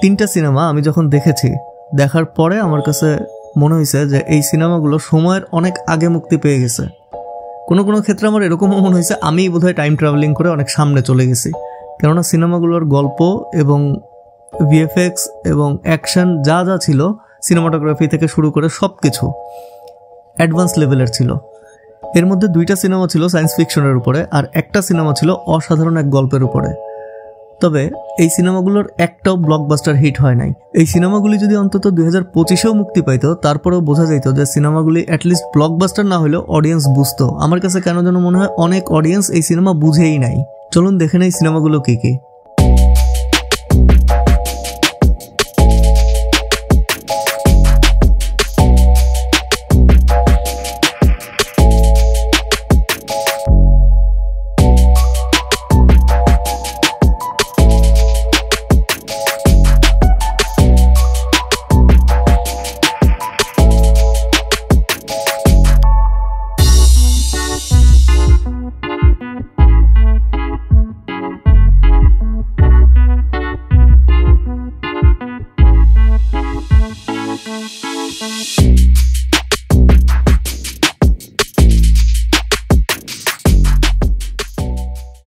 3টা সিনেমা আমি যখন দেখেছি, দেখার পরে আমার কাছে মনে হয়েছে যে এই সিনেমাগুলো সময়ের অনেক আগে মুক্তি পেয়ে গেছে। কোনো কোনো ক্ষেত্রে আমার এরকমও মনে হয়েছে আমি বোধহয় টাইম ট্রাভেলিং করে অনেক সামনে চলে গেছি, কেননা সিনেমাগুলোর গল্প এবং ভিএফএক্স এবং অ্যাকশন যা যা ছিল, সিনেমাটোগ্রাফি থেকে শুরু করে সব কিছু অ্যাডভান্স লেভেলের ছিল। এর মধ্যে 2টা সিনেমা ছিল সায়েন্স ফিকশনের উপরে, আর একটা সিনেমা ছিল অসাধারণ এক গল্পের উপরে। তবে এই সিনেমাগুলোর একটাও ব্লকবাস্টার হিট হয় নাই। এই সিনেমাগুলি যদি অন্তত 2025-এও মুক্তি পাইতো, তারপরেও বোঝা যেত যে সিনেমাগুলি অ্যাটলিস্ট ব্লকবাস্টার না হলেও অডিয়েন্স বুঝতো। আমার কাছে কেন যেন মনে হয় অনেক অডিয়েন্স এই সিনেমা বুঝেই নাই। চলুন দেখে নেই সিনেমাগুলো কী কী।